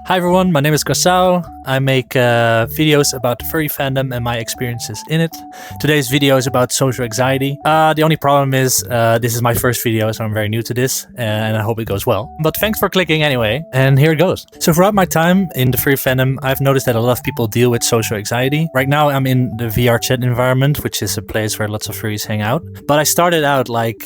Hi everyone, my name is Gosao. I make videos about the furry fandom and my experiences in it. Today's video is about social anxiety. The only problem is this is my first video, so I'm very new to this and I hope it goes well. But thanks for clicking anyway, and here it goes. So throughout my time in the furry fandom, I've noticed that a lot of people deal with social anxiety. Right now I'm in the VR chat environment, which is a place where lots of furries hang out. But I started out like,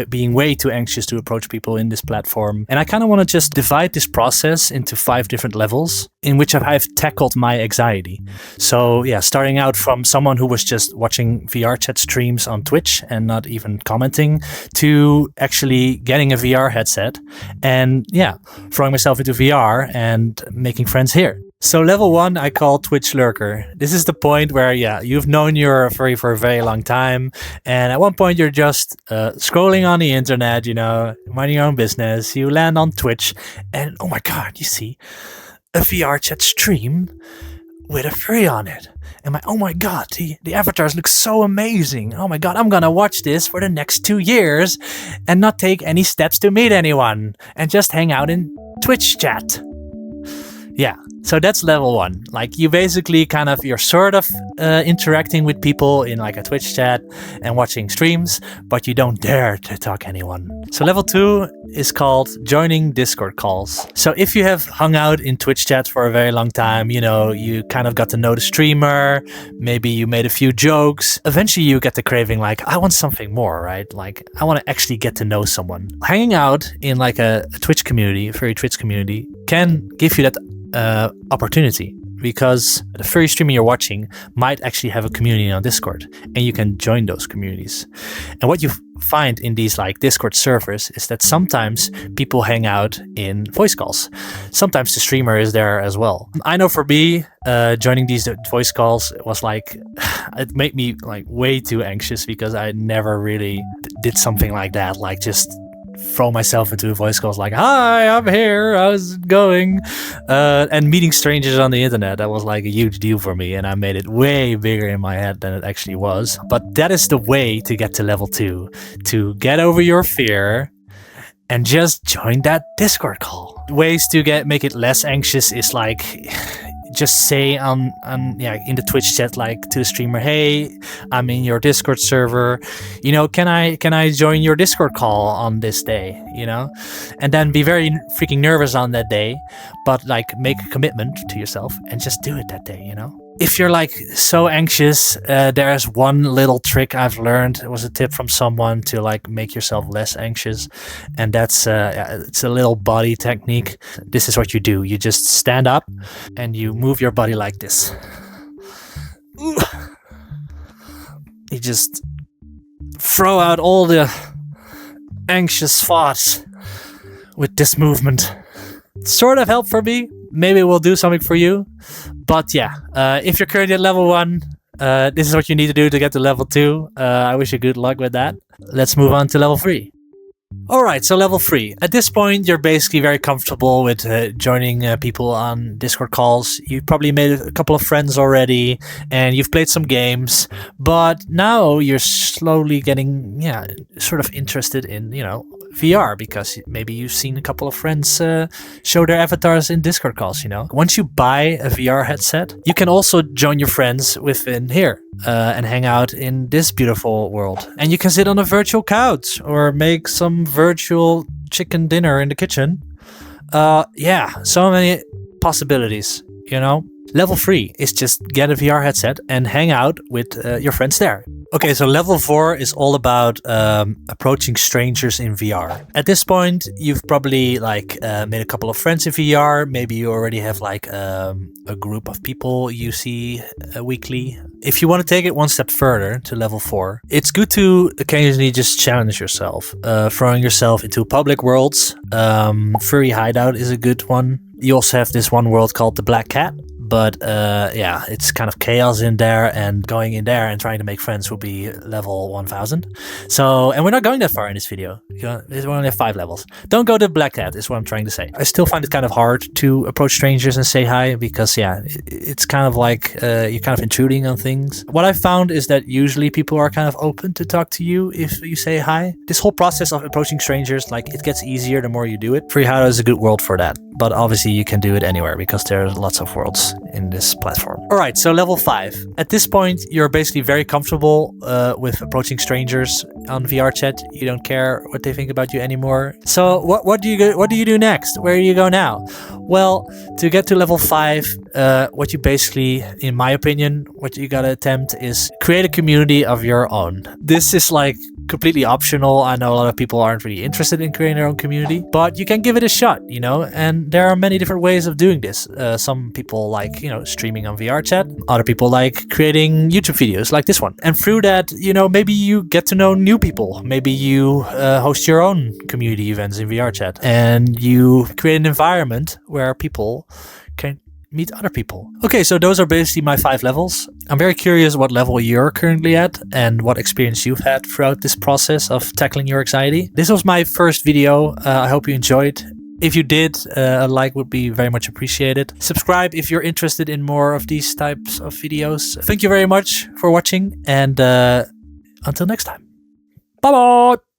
being way too anxious to approach people in this platform. And I kind of want to just divide this process into 5 different levels in which I've tackled my anxiety. So yeah, starting out from someone who was just watching VR chat streams on Twitch and not even commenting, to actually getting a VR headset and yeah, throwing myself into VR and making friends here. So level 1 I call Twitch Lurker. This is the point where, yeah, you've known your furry for a very long time, and at one point you're just scrolling on the internet, you know, minding your own business. You land on Twitch, and oh my god, you see a VR chat stream with a furry on it. And oh my god, the avatars look so amazing. Oh my god, I'm gonna watch this for the next 2 years and not take any steps to meet anyone and just hang out in Twitch chat. Yeah, so that's level 1. Like you're sort of interacting with people in like a Twitch chat and watching streams, but you don't dare to talk anyone. So level 2 is called joining Discord calls. So if you have hung out in Twitch chat for a very long time, you know, you kind of got to know the streamer, maybe you made a few jokes. Eventually you get the craving like, I want something more, right? Like I want to actually get to know someone. Hanging out in like a Twitch community, a furry Twitch community, can give you that opportunity, because the furry streamer you're watching might actually have a community on Discord, and you can join those communities. And what you find in these like Discord servers is that sometimes people hang out in voice calls. Sometimes the streamer is there as well. I know for me, joining these voice calls was like, it made me like way too anxious, because I never really did something like that, like just throw myself into a voice calls like, hi, I'm here, how's it going? And meeting strangers on the internet, that was like a huge deal for me, and I made it way bigger in my head than it actually was. But that is the way to get to level 2, to get over your fear and just join that Discord call. Ways to make it less anxious is like, just say in the Twitch chat, like to the streamer, hey, I'm in your Discord server, you know, can I join your Discord call on this day, you know? And then be very freaking nervous on that day, but like make a commitment to yourself and just do it that day, you know? If you're like so anxious, there's one little trick I've learned. It was a tip from someone to like make yourself less anxious, and that's it's a little body technique. This is what you do: you just stand up and you move your body like this. You just throw out all the anxious thoughts with this movement. Sort of helped for me. Maybe it will do something for you. But yeah, if you're currently at level 1, this is what you need to do to get to level 2. I wish you good luck with that. Let's move on to level 3. Alright, so level 3. At this point, you're basically very comfortable with joining people on Discord calls. You've probably made a couple of friends already, and you've played some games. But now you're slowly getting, sort of interested in, you know, VR, because maybe you've seen a couple of friends show their avatars in Discord calls, you know. Once you buy a VR headset, you can also join your friends within here and hang out in this beautiful world. And you can sit on a virtual couch or make some virtual chicken dinner in the kitchen. So many possibilities, you know. Level 3 is just get a VR headset and hang out with your friends there. Okay, so level 4 is all about approaching strangers in VR. At this point, you've probably like made a couple of friends in VR. Maybe you already have like a group of people you see weekly. If you want to take it one step further to level 4, it's good to occasionally just challenge yourself, throwing yourself into public worlds. Furry Hideout is a good one. You also have this one world called the Black Cat. but yeah, it's kind of chaos in there, and going in there and trying to make friends will be level 1000. So, and we're not going that far in this video. We only have 5 levels. Don't go to Black Hat is what I'm trying to say. I still find it kind of hard to approach strangers and say hi, because yeah, it's kind of like you're kind of intruding on things. What I found is that usually people are kind of open to talk to you if you say hi. This whole process of approaching strangers, like, it gets easier the more you do it. FreeHideout is a good world for that, but obviously you can do it anywhere because there are lots of worlds in this platform. All right, so level 5. At this point, you're basically very comfortable with approaching strangers on VR chat. You don't care what they think about you anymore. So what do you do next? Where do you go now? Well, to get to level 5, what you basically, in my opinion, what you gotta attempt is create a community of your own. This is like completely optional. I know a lot of people aren't really interested in creating their own community, but you can give it a shot, you know, and there are many different ways of doing this. Some people like, you know, streaming on VR chat. Other people like creating YouTube videos like this one. And through that, you know, maybe you get to know new people. Maybe you host your own community events in VR chat, and you create an environment where people can meet other people. Okay, so those are basically my 5 levels. I'm very curious what level you're currently at and what experience you've had throughout this process of tackling your anxiety. This was my first video. I hope you enjoyed. If you did, a like would be very much appreciated. Subscribe if you're interested in more of these types of videos. Thank you very much for watching, and until next time. Bye bye!